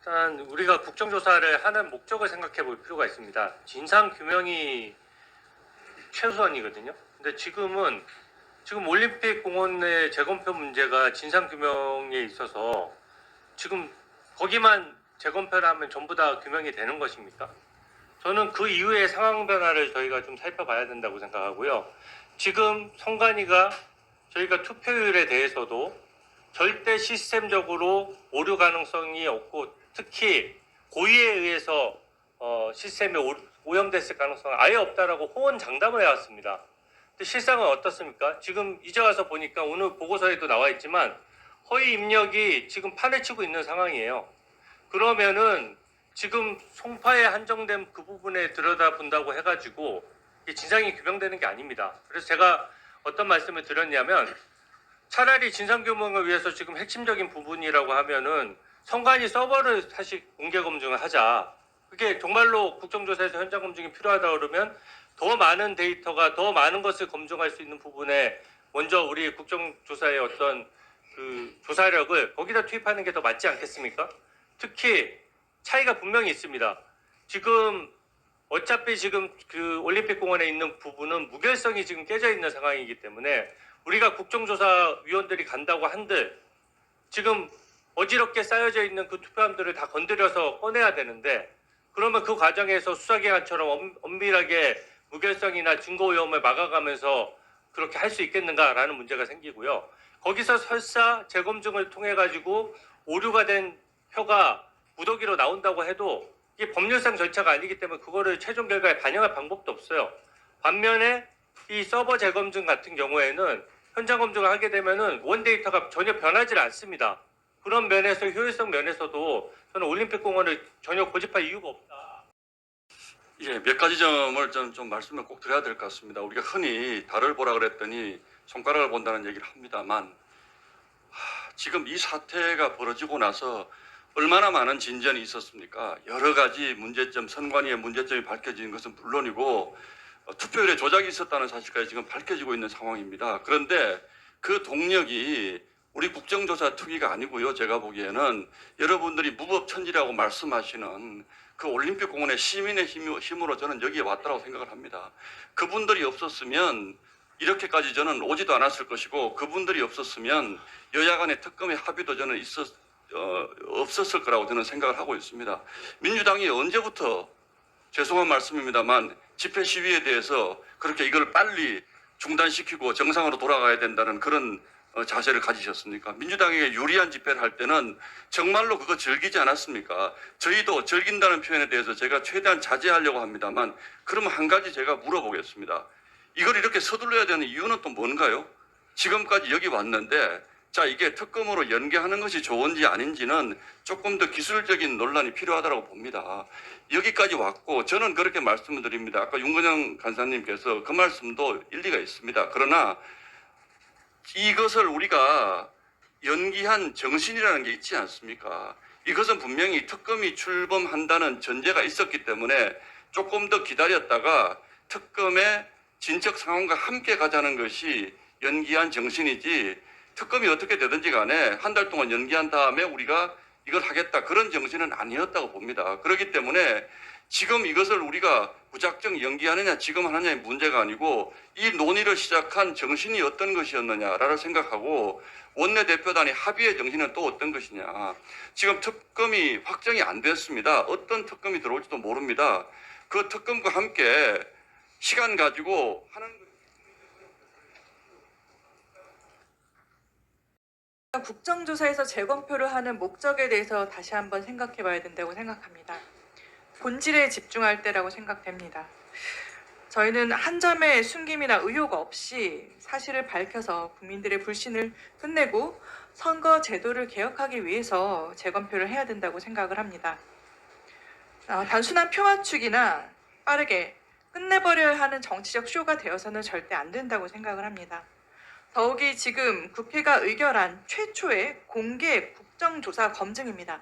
일단 우리가 국정조사를 하는 목적을 생각해 볼 필요가 있습니다. 진상규명이 최우선이거든요. 근데 지금 올림픽 공원의 재검표 문제가 진상규명에 있어서 지금 거기만 재검표를 하면 전부 다 규명이 되는 것입니까? 저는 그 이후의 상황 변화를 저희가 좀 살펴봐야 된다고 생각하고요. 지금 선관위가 저희가 투표율에 대해서도 절대 시스템적으로 오류 가능성이 없고 특히 고의에 의해서 시스템이 오염됐을 가능성은 아예 없다라고 호언장담을 해왔습니다. 근데 실상은 어떻습니까? 지금 이제 와서 보니까 오늘 보고서에도 나와 있지만 허위 입력이 지금 판을 치고 있는 상황이에요. 그러면은 지금 송파에 한정된 그 부분에 들여다본다고 해가지고 이게 진상이 규명되는 게 아닙니다. 그래서 제가 어떤 말씀을 드렸냐면 차라리 진상규명을 위해서 지금 핵심적인 부분이라고 하면은 선관위 서버를 다시 공개 검증을 하자. 그게 정말로 국정조사에서 현장 검증이 필요하다 그러면 더 많은 데이터가 더 많은 것을 검증할 수 있는 부분에 먼저 우리 국정조사의 어떤 그 조사력을 거기다 투입하는 게 더 맞지 않겠습니까? 특히 차이가 분명히 있습니다. 지금 어차피 지금 그 올림픽 공원에 있는 부분은 무결성이 지금 깨져 있는 상황이기 때문에 우리가 국정조사위원들이 간다고 한들 지금 어지럽게 쌓여져 있는 그 투표함들을 다 건드려서 꺼내야 되는데 그러면 그 과정에서 수사기관처럼 엄밀하게 무결성이나 증거 오염을 막아가면서 그렇게 할 수 있겠는가라는 문제가 생기고요. 거기서 설사 재검증을 통해 가지고 오류가 된 표가 무더기로 나온다고 해도 이게 법률상 절차가 아니기 때문에 그거를 최종 결과에 반영할 방법도 없어요. 반면에 이 서버 재검증 같은 경우에는 현장 검증을 하게 되면은 원데이터가 전혀 변하지 않습니다. 그런 면에서 효율성 면에서도 저는 올림픽 공원을 전혀 고집할 이유가 없다. 예, 몇 가지 점을 좀 말씀을 꼭 드려야 될 것 같습니다. 우리가 흔히 달을 보라 그랬더니 손가락을 본다는 얘기를 합니다만 지금 이 사태가 벌어지고 나서 얼마나 많은 진전이 있었습니까? 여러 가지 문제점, 선관위의 문제점이 밝혀진 것은 물론이고 투표율에 조작이 있었다는 사실까지 지금 밝혀지고 있는 상황입니다. 그런데 그 동력이 우리 국정조사 특위가 아니고요. 제가 보기에는 여러분들이 무법천지라고 말씀하시는 그 올림픽 공원의 시민의 힘으로 저는 여기에 왔다고 생각을 합니다. 그분들이 없었으면 이렇게까지 저는 오지도 않았을 것이고 그분들이 없었으면 여야 간의 특검의 합의도 저는 없었을 거라고 저는 생각을 하고 있습니다. 민주당이 언제부터 죄송한 말씀입니다만 집회 시위에 대해서 그렇게 이걸 빨리 중단시키고 정상으로 돌아가야 된다는 그런 자세를 가지셨습니까? 민주당에게 유리한 집회를 할 때는 정말로 그거 즐기지 않았습니까? 저희도 즐긴다는 표현에 대해서 제가 최대한 자제하려고 합니다만 그러면 한 가지 제가 물어보겠습니다. 이걸 이렇게 서둘러야 되는 이유는 또 뭔가요? 지금까지 여기 왔는데 자, 이게 특검으로 연계하는 것이 좋은지 아닌지는 조금 더 기술적인 논란이 필요하다고 봅니다. 여기까지 왔고 저는 그렇게 말씀을 드립니다. 아까 윤건영 간사님께서 그 말씀도 일리가 있습니다. 그러나 이것을 우리가 연기한 정신이라는 게 있지 않습니까? 이것은 분명히 특검이 출범한다는 전제가 있었기 때문에 조금 더 기다렸다가 특검의 진척 상황과 함께 가자는 것이 연기한 정신이지 특검이 어떻게 되든지 간에 한 달 동안 연기한 다음에 우리가 이걸 하겠다 그런 정신은 아니었다고 봅니다. 그렇기 때문에 지금 이것을 우리가 무작정 연기하느냐 지금 하느냐의 문제가 아니고 이 논의를 시작한 정신이 어떤 것이었느냐라를 생각하고 원내대표단의 합의의 정신은 또 어떤 것이냐. 지금 특검이 확정이 안 됐습니다. 어떤 특검이 들어올지도 모릅니다. 그 특검과 함께 시간 가지고 하는 국정조사에서 재검표를 하는 목적에 대해서 다시 한번 생각해 봐야 된다고 생각합니다. 본질에 집중할 때라고 생각됩니다. 저희는 한 점의 숨김이나 의혹 없이 사실을 밝혀서 국민들의 불신을 끝내고 선거 제도를 개혁하기 위해서 재검표를 해야 된다고 생각을 합니다. 단순한 표 맞추기나 빠르게 끝내버려야 하는 정치적 쇼가 되어서는 절대 안 된다고 생각을 합니다. 더욱이 지금 국회가 의결한 최초의 공개 국정조사 검증입니다.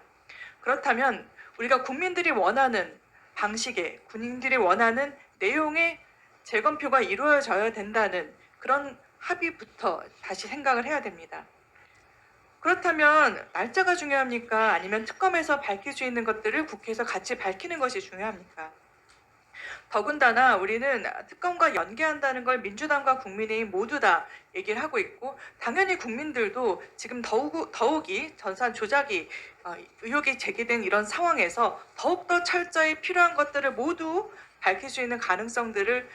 그렇다면 우리가 국민들이 원하는 방식의, 군인들이 원하는 내용의 재검표가 이루어져야 된다는 그런 합의부터 다시 생각을 해야 됩니다. 그렇다면 날짜가 중요합니까? 아니면 특검에서 밝힐 수 있는 것들을 국회에서 같이 밝히는 것이 중요합니까? 더군다나 우리는 특검과 연계한다는 걸 민주당과 국민의힘 모두 다 얘기를 하고 있고, 당연히 국민들도 지금 더욱이 전산 조작이 의혹이 제기된 이런 상황에서 더욱더 철저히 필요한 것들을 모두 밝힐 수 있는 가능성들을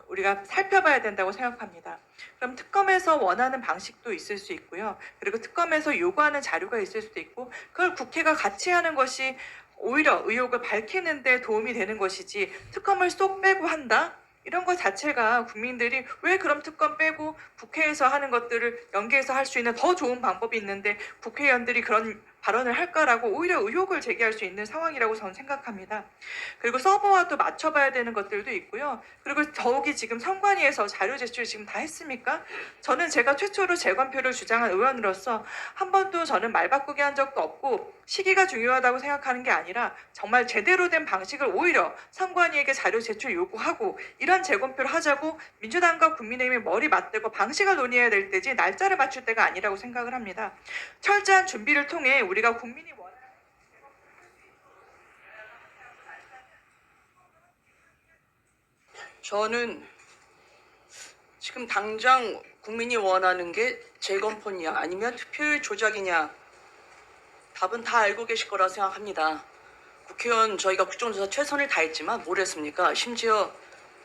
우리가 살펴봐야 된다고 생각합니다. 그럼 특검에서 원하는 방식도 있을 수 있고요. 그리고 특검에서 요구하는 자료가 있을 수도 있고, 그걸 국회가 같이 하는 것이 오히려 의혹을 밝히는 데 도움이 되는 것이지, 특검을 쏙 빼고 한다? 이런 것 자체가 국민들이 왜 그럼 특검 빼고 국회에서 하는 것들을 연계해서 할 수 있는 더 좋은 방법이 있는데 국회의원들이 그런 발언을 할까라고 오히려 의혹을 제기할 수 있는 상황이라고 저는 생각합니다. 그리고 서버와 또 맞춰봐야 되는 것들도 있고요. 그리고 더욱이 지금 선관위에서 자료 제출 지금 다 했습니까? 저는 제가 최초로 재검표를 주장한 의원으로서 한 번도 저는 말 바꾸게 한 적도 없고, 시기가 중요하다고 생각하는 게 아니라 정말 제대로 된 방식을 오히려 선관위에게 자료 제출 요구하고 이런 재검표를 하자고 민주당과 국민의힘이 머리 맞대고 방식을 논의해야 될 때지 날짜를 맞출 때가 아니라고 생각을 합니다. 철저한 준비를 통해 우리가 국민이 원하는 저는 지금 당장 국민이 원하는 게 재검표냐 아니면 투표율 조작이냐, 답은 다 알고 계실 거라 생각합니다. 국회의원 저희가 국정조사 최선을 다했지만 뭘 했습니까? 심지어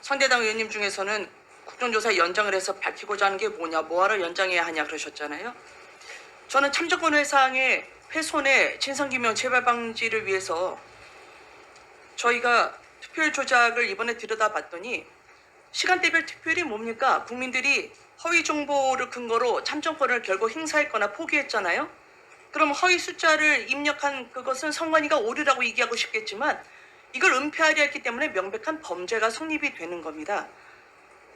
상대당 의원님 중에서는 국정조사 연장을 해서 밝히고자 하는 게 뭐냐, 뭐하러 연장해야 하냐 그러셨잖아요. 저는 참정권 회상의 훼손의 진상규명 재발 방지를 위해서 저희가 투표율 조작을 이번에 들여다봤더니, 시간대별 투표율이 뭡니까? 국민들이 허위 정보를 근거로 참정권을 결국 행사했거나 포기했잖아요. 그럼 허위 숫자를 입력한 그것은 선관위가 오류라고 얘기하고 싶겠지만, 이걸 은폐하려 했기 때문에 명백한 범죄가 성립이 되는 겁니다.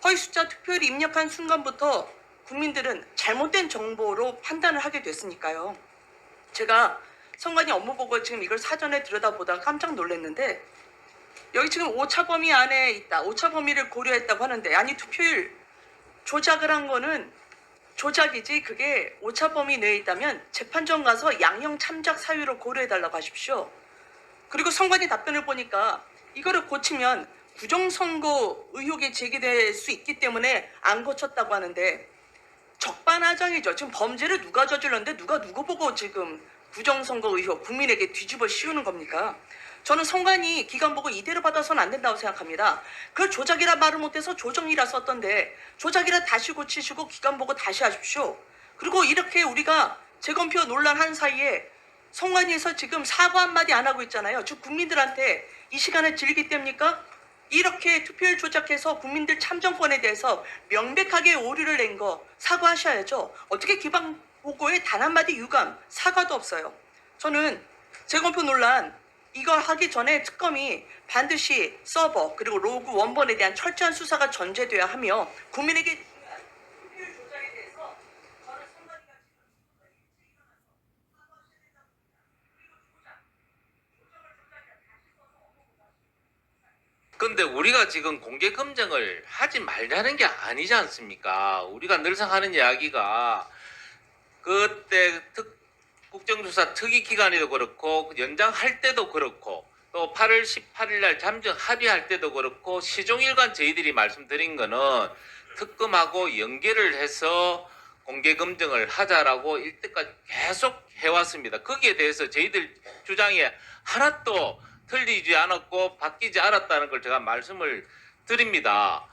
허위 숫자 투표율이 입력한 순간부터 국민들은 잘못된 정보로 판단을 하게 됐으니까요. 제가 선관위 업무보고 지금 이걸 사전에 들여다보다가 깜짝 놀랐는데, 여기 지금 오차 범위 안에 있다, 오차 범위를 고려했다고 하는데, 아니 투표율 조작을 한 거는 조작이지, 그게 오차 범위 내에 있다면 재판정 가서 양형 참작 사유로 고려해달라고 하십시오. 그리고 선관위 답변을 보니까 이거를 고치면 부정선거 의혹이 제기될 수 있기 때문에 안 고쳤다고 하는데, 적반하장이죠. 지금 범죄를 누가 저질렀는데 누가 누구 보고 지금 부정선거 의혹 국민에게 뒤집어 씌우는 겁니까? 저는 선관위 기관 보고 이대로 받아서는 안 된다고 생각합니다. 그걸 조작이라 말을 못해서 조정이라 썼던데, 조작이라 다시 고치시고 기관 보고 다시 하십시오. 그리고 이렇게 우리가 재검표 논란한 사이에 선관위에서 지금 사과 한마디 안 하고 있잖아요. 즉 국민들한테 이 시간을 즐길 때입니까? 이렇게 투표율 조작해서 국민들 참정권에 대해서 명백하게 오류를 낸 거 사과하셔야죠. 어떻게 기반 보고에 단 한마디 유감, 사과도 없어요. 저는 재검표 논란 이걸 하기 전에 특검이 반드시 서버 그리고 로그 원본에 대한 철저한 수사가 전제돼야 하며, 국민에게 투표율 조작에 대해서 저는 선관위가 근데 우리가 지금 공개 검증을 하지 말자는 게 아니지 않습니까? 우리가 늘상 하는 이야기가 그때 국정조사 특위 기간에도 그렇고 연장할 때도 그렇고 또 8월 18일 날 잠정 합의할 때도 그렇고 시종일관 저희들이 말씀드린 거는 특검하고 연계를 해서 공개 검증을 하자라고 일때까지 계속 해왔습니다. 거기에 대해서 저희들 주장이 하나도 틀리지 않았고 바뀌지 않았다는 걸 제가 말씀을 드립니다.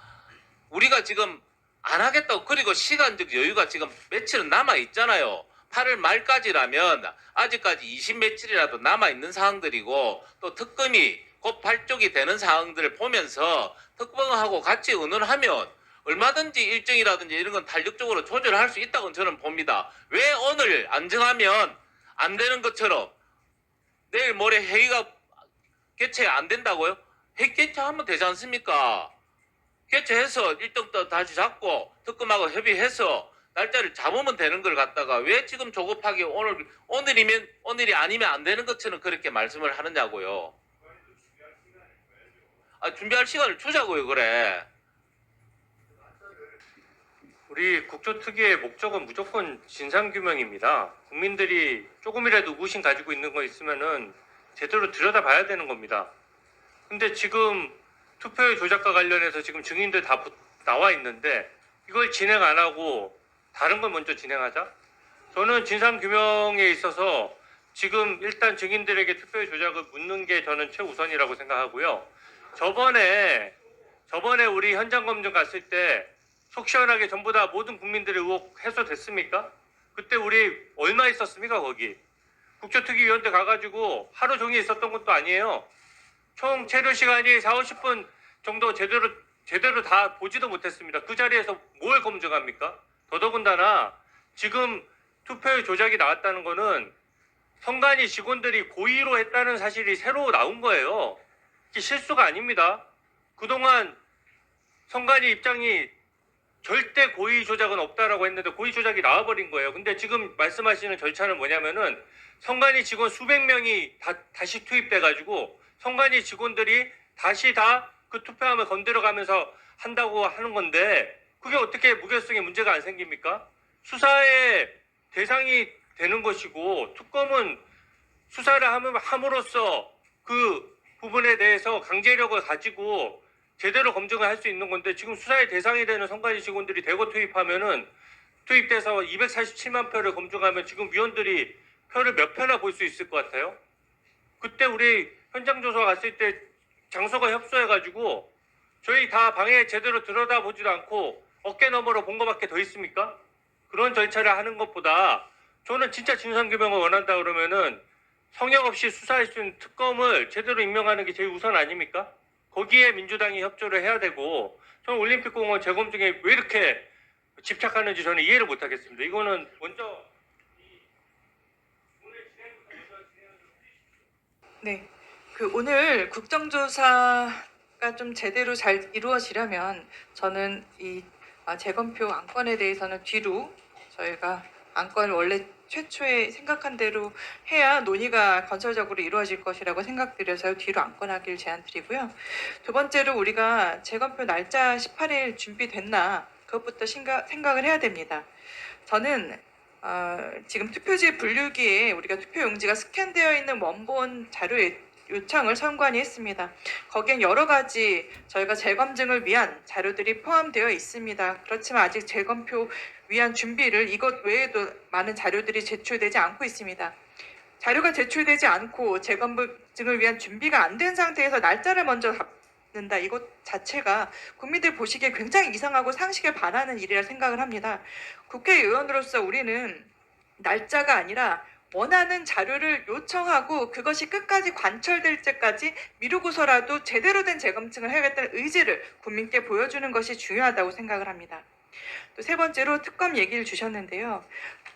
우리가 지금 안 하겠다고, 그리고 시간적 여유가 지금 며칠은 남아 있잖아요. 8월 말까지라면 아직까지 20 며칠이라도 남아 있는 상황들이고, 또 특검이 곧 발족이 되는 상황들을 보면서 특검하고 같이 의논하면 얼마든지 일정이라든지 이런 건 탄력적으로 조절할 수 있다고 저는 봅니다. 왜 오늘 안 정하면 안 되는 것처럼 내일 모레 회의가 개최 안 된다고요? 회의 개최하면 되지 않습니까? 개최해서 일정도 다시 잡고 특검하고 협의해서 날짜를 잡으면 되는 걸 갖다가 왜 지금 조급하게 오늘이면 오늘이 아니면 안 되는 것처럼 그렇게 말씀을 하느냐고요. 준비할 시간을 주자고요. 그래. 우리 국조특위의 목적은 무조건 진상규명입니다. 국민들이 조금이라도 의구심 가지고 있는 거 있으면은 제대로 들여다봐야 되는 겁니다. 근데 지금 투표의 조작과 관련해서 지금 증인들 다 나와 있는데 이걸 진행 안 하고 다른 걸 먼저 진행하자? 저는 진상규명에 있어서 지금 일단 증인들에게 투표의 조작을 묻는 게 저는 최우선이라고 생각하고요. 저번에 우리 현장 검증 갔을 때 속 시원하게 전부 다 모든 국민들의 의혹 해소됐습니까? 그때 우리 얼마 있었습니까 거기? 국조특위위원회 가가지고 하루 종일 있었던 것도 아니에요. 총 체류 시간이 4, 50분 정도 제대로 다 보지도 못했습니다. 그 자리에서 뭘 검증합니까? 더더군다나 지금 투표의 조작이 나왔다는 거는 선관위 직원들이 고의로 했다는 사실이 새로 나온 거예요. 이게 실수가 아닙니다. 그동안 선관위 입장이 절대 고의 조작은 없다라고 했는데 고의 조작이 나와버린 거예요. 근데 지금 말씀하시는 절차는 뭐냐면은 선관위 직원 수백 명이 다시 투입돼가지고 선관위 직원들이 다시 다 그 투표함을 건드려가면서 한다고 하는 건데 그게 어떻게 무결성에 문제가 안 생깁니까? 수사의 대상이 되는 것이고 특검은 수사를 함으로써 그 부분에 대해서 강제력을 가지고 제대로 검증을 할 수 있는 건데 지금 수사의 대상이 되는 선관위 직원들이 대거 투입돼서 247만 표를 검증하면 지금 위원들이 표를 몇 표나 볼 수 있을 것 같아요? 그때 우리 현장 조사 갔을 때 장소가 협소해가지고 저희 다 방에 제대로 들여다보지도 않고 어깨 너머로 본 거밖에 더 있습니까? 그런 절차를 하는 것보다 저는 진짜 진상규명을 원한다 그러면은 성역 없이 수사할 수 있는 특검을 제대로 임명하는 게 제일 우선 아닙니까? 거기에 민주당이 협조를 해야 되고 저는 올림픽공원 재검증에 왜 이렇게 집착하는지 저는 이해를 못하겠습니다. 이거는 먼저 네. 오늘 국정조사가 좀 제대로 잘 이루어지려면 저는 이 재검표 안건에 대해서는 뒤로 저희가 안건을 원래 최초에 생각한 대로 해야 논의가 건설적으로 이루어질 것이라고 생각드려서 뒤로 안건하기를 제안드리고요. 두 번째로 우리가 재검표 날짜 18일 준비됐나 그것부터 생각을 해야 됩니다. 저는 지금 투표지 분류기에 우리가 투표용지가 스캔되어 있는 원본 자료 요청을 선관위 했습니다. 거기엔 여러 가지 저희가 재검증을 위한 자료들이 포함되어 있습니다. 그렇지만 아직 재검표 위한 준비를 이것 외에도 많은 자료들이 제출되지 않고 있습니다. 자료가 제출되지 않고 재검증을 위한 준비가 안 된 상태에서 날짜를 먼저 잡는다. 이것 자체가 국민들 보시기에 굉장히 이상하고 상식에 반하는 일이라 생각을 합니다. 국회의원으로서 우리는 날짜가 아니라 원하는 자료를 요청하고 그것이 끝까지 관철될 때까지 미루고서라도 제대로 된 재검증을 해야겠다는 의지를 국민께 보여주는 것이 중요하다고 생각을 합니다. 또 세 번째로 특검 얘기를 주셨는데요.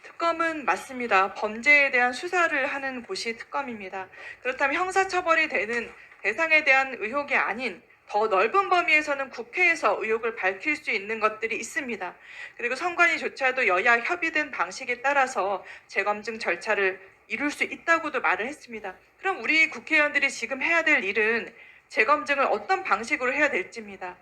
특검은 맞습니다. 범죄에 대한 수사를 하는 곳이 특검입니다. 그렇다면 형사처벌이 되는 대상에 대한 의혹이 아닌 더 넓은 범위에서는 국회에서 의혹을 밝힐 수 있는 것들이 있습니다. 그리고 선관위조차도 여야 협의된 방식에 따라서 재검증 절차를 이룰 수 있다고도 말을 했습니다. 그럼 우리 국회의원들이 지금 해야 될 일은 재검증을 어떤 방식으로 해야 될지입니다.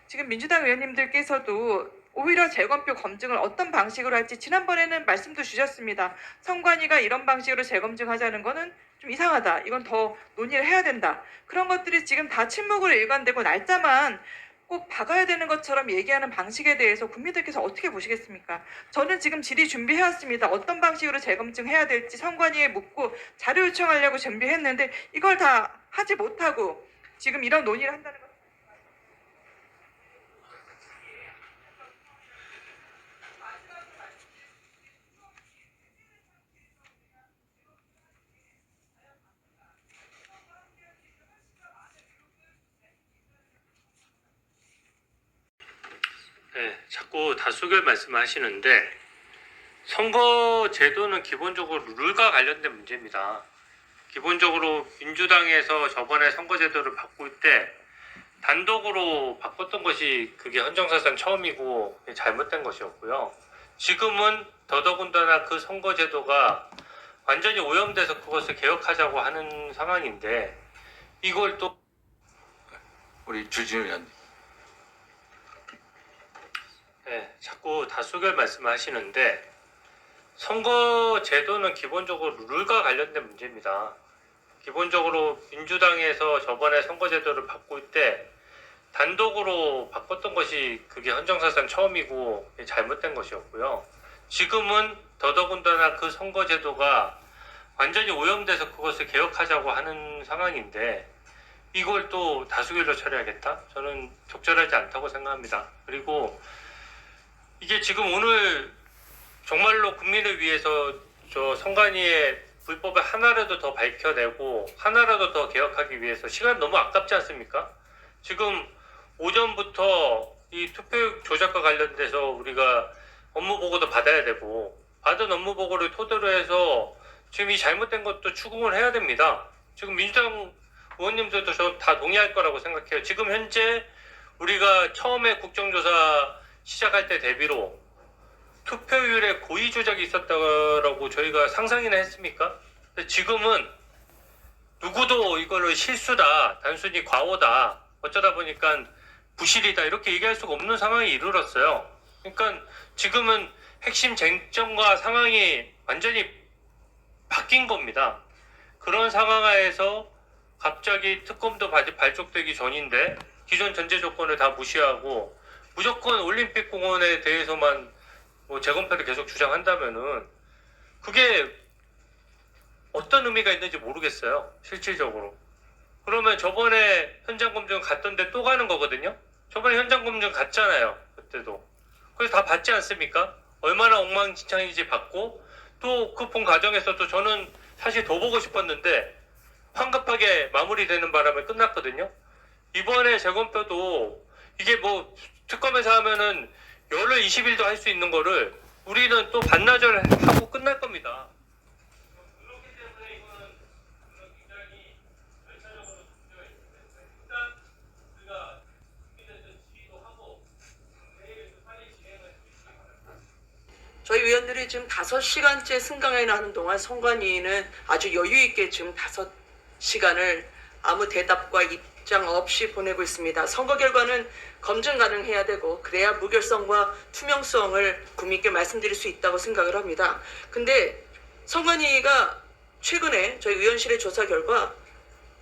지금 민주당 의원님들께서도 오히려 재검표 검증을 어떤 방식으로 할지 지난번에는 말씀도 주셨습니다. 선관위가 이런 방식으로 재검증하자는 거는 좀 이상하다. 이건 더 논의를 해야 된다. 그런 것들이 지금 다 침묵으로 일관되고 날짜만 꼭 박아야 되는 것처럼 얘기하는 방식에 대해서 국민들께서 어떻게 보시겠습니까? 저는 지금 질의 준비해왔습니다. 어떤 방식으로 재검증해야 될지 선관위에 묻고 자료 요청하려고 준비했는데 이걸 다 하지 못하고 지금 이런 논의를 한다는 것. 네, 자꾸 다수결 말씀하시는데 선거 제도는 기본적으로 룰과 관련된 문제입니다. 기본적으로 민주당에서 저번에 선거 제도를 바꿀 때 단독으로 바꿨던 것이 그게 헌정사상 처음이고 잘못된 것이었고요. 지금은 더더군다나 그 선거 제도가 완전히 오염돼서 그것을 개혁하자고 하는 상황인데 이걸 또 우리 주진우 의원님. 네, 자꾸 다수결 말씀하시는데 선거 제도는 기본적으로 룰과 관련된 문제입니다. 기본적으로 민주당에서 저번에 선거 제도를 바꿀 때 단독으로 바꿨던 것이 그게 헌정사상 처음이고 잘못된 것이었고요. 지금은 더더군다나 그 선거 제도가 완전히 오염돼서 그것을 개혁하자고 하는 상황인데 이걸 또 다수결로 처리하겠다? 저는 적절하지 않다고 생각합니다. 그리고 이게 지금 오늘 정말로 국민을 위해서 저 선관위의 불법을 하나라도 더 밝혀내고 하나라도 더 개혁하기 위해서 시간 너무 아깝지 않습니까? 지금 오전부터 이 투표 조작과 관련돼서 우리가 업무 보고도 받아야 되고 받은 업무 보고를 토대로 해서 지금 이 잘못된 것도 추궁을 해야 됩니다. 지금 민주당 의원님들도 저 다 동의할 거라고 생각해요. 지금 현재 우리가 처음에 국정조사 시작할 때 대비로 투표율에 고의 조작이 있었다고 저희가 상상이나 했습니까? 근데 지금은 누구도 이거를 실수다, 단순히 과오다, 어쩌다 보니까 부실이다 이렇게 얘기할 수가 없는 상황에 이르렀어요. 그러니까 지금은 핵심 쟁점과 상황이 완전히 바뀐 겁니다. 그런 상황 하에서 갑자기 특검도 발족되기 전인데 기존 전제 조건을 다 무시하고 무조건 올림픽 공원에 대해서만 뭐 재검표를 계속 주장한다면은 그게 어떤 의미가 있는지 모르겠어요. 실질적으로. 그러면 저번에 현장 검증 갔던데 또 가는 거거든요. 저번에 현장 검증 갔잖아요. 그때도. 그래서 다 받지 않습니까? 얼마나 엉망진창인지 받고 또 그 본 과정에서도 저는 사실 더 보고 싶었는데 황급하게 마무리되는 바람에 끝났거든요. 이번에 재검표도 이게 뭐 특검에서 하면은 열흘 20일도 할 수 있는 거를 우리는 또 반나절 하고 끝날 겁니다. 그렇기 때문에 이거는 굉장히 절차적으로 문제가 있는데 일단 우리가 준비돼서 질의도 하고 내일 빨리 진행을 해주시기 바랍니다. 저희 위원들이 지금 5시간째 승강회를 하는 동안 선관위는 아주 여유 있게 지금 5시간을 아무 대답과 입장 없이 보내고 있습니다. 선거 결과는 검증 가능해야 되고 그래야 무결성과 투명성을 국민께 말씀드릴 수 있다고 생각을 합니다. 근데 선관위가 최근에 저희 의원실의 조사 결과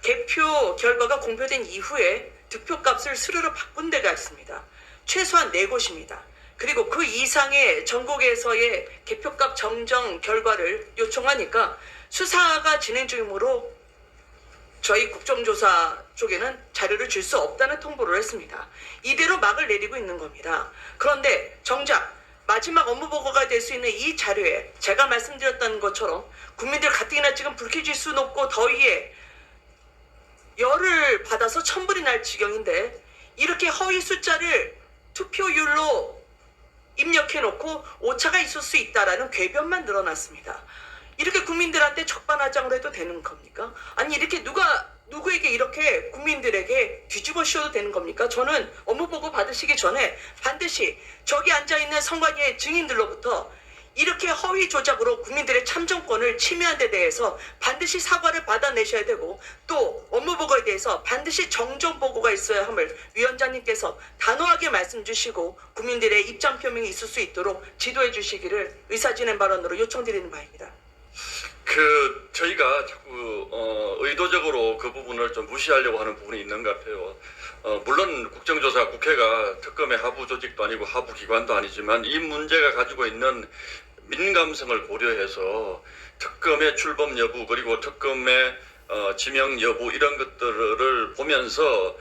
개표 결과가 공표된 이후에 득표값을 스르르 바꾼 데가 있습니다. 최소한 4곳입니다. 그리고 그 이상의 전국에서의 개표값 정정 결과를 요청하니까 수사가 진행 중이므로 저희 국정조사 쪽에는 자료를 줄 수 없다는 통보를 했습니다. 이대로 막을 내리고 있는 겁니다. 그런데 정작 마지막 업무 보고가 될 수 있는 이 자료에 제가 말씀드렸던 것처럼 국민들 가뜩이나 지금 불쾌지수 높고 더위에 열을 받아서 천불이 날 지경인데 이렇게 허위 숫자를 투표율로 입력해놓고 오차가 있을 수 있다라는 궤변만 늘어났습니다. 이렇게 국민들한테 적반하장을 해도 되는 겁니까? 아니 이렇게 누구에게 이렇게 국민들에게 뒤집어 씌워도 되는 겁니까? 저는 업무 보고 받으시기 전에 반드시 저기 앉아있는 선관위의 증인들로부터 이렇게 허위 조작으로 국민들의 참정권을 침해한 데 대해서 반드시 사과를 받아내셔야 되고 또 업무 보고에 대해서 반드시 정정 보고가 있어야 함을 위원장님께서 단호하게 말씀 주시고 국민들의 입장 표명이 있을 수 있도록 지도해 주시기를 의사진행 발언으로 요청드리는 바입니다. 저희가 자꾸 의도적으로 그 부분을 좀 무시하려고 하는 부분이 있는 것 같아요. 물론 국정조사 국회가 특검의 하부 조직도 아니고 하부 기관도 아니지만 이 문제가 가지고 있는 민감성을 고려해서 특검의 출범 여부 그리고 특검의 지명 여부 이런 것들을 보면서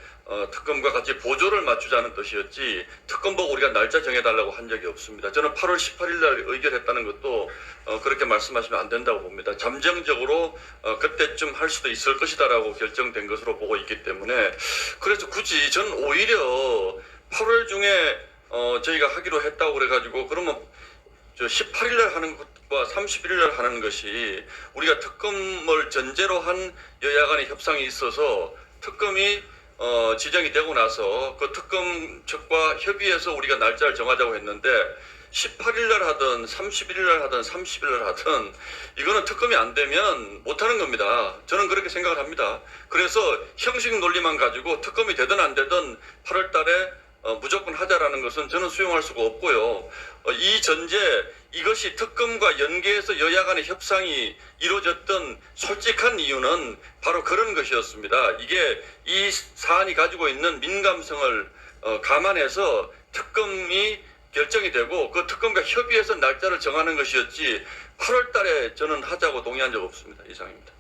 특검과 같이 보조를 맞추자는 뜻이었지 특검 보고 우리가 날짜 정해달라고 한 적이 없습니다. 저는 8월 18일 날 의결했다는 것도 그렇게 말씀하시면 안 된다고 봅니다. 잠정적으로 그때쯤 할 수도 있을 것이다라고 결정된 것으로 보고 있기 때문에 그래서 굳이 저는 오히려 8월 중에 저희가 하기로 했다고 그래가지고 그러면 18일 날 하는 것과 31일 날 하는 것이 우리가 특검을 전제로 한 여야 간의 협상이 있어서 특검이 지정이 되고 나서 그 특검 측과 협의해서 우리가 날짜를 정하자고 했는데 18일 날 하든 31일 날 하든 30일 날 하든 이거는 특검이 안 되면 못하는 겁니다. 저는 그렇게 생각을 합니다. 그래서 형식 논리만 가지고 특검이 되든 안 되든 8월 달에 무조건 하자라는 것은 저는 수용할 수가 없고요. 이 전제 이것이 특검과 연계해서 여야 간의 협상이 이루어졌던 솔직한 이유는 바로 그런 것이었습니다. 이게 이 사안이 가지고 있는 민감성을 감안해서 특검이 결정이 되고 그 특검과 협의해서 날짜를 정하는 것이었지 8월 달에 저는 하자고 동의한 적 없습니다. 이상입니다.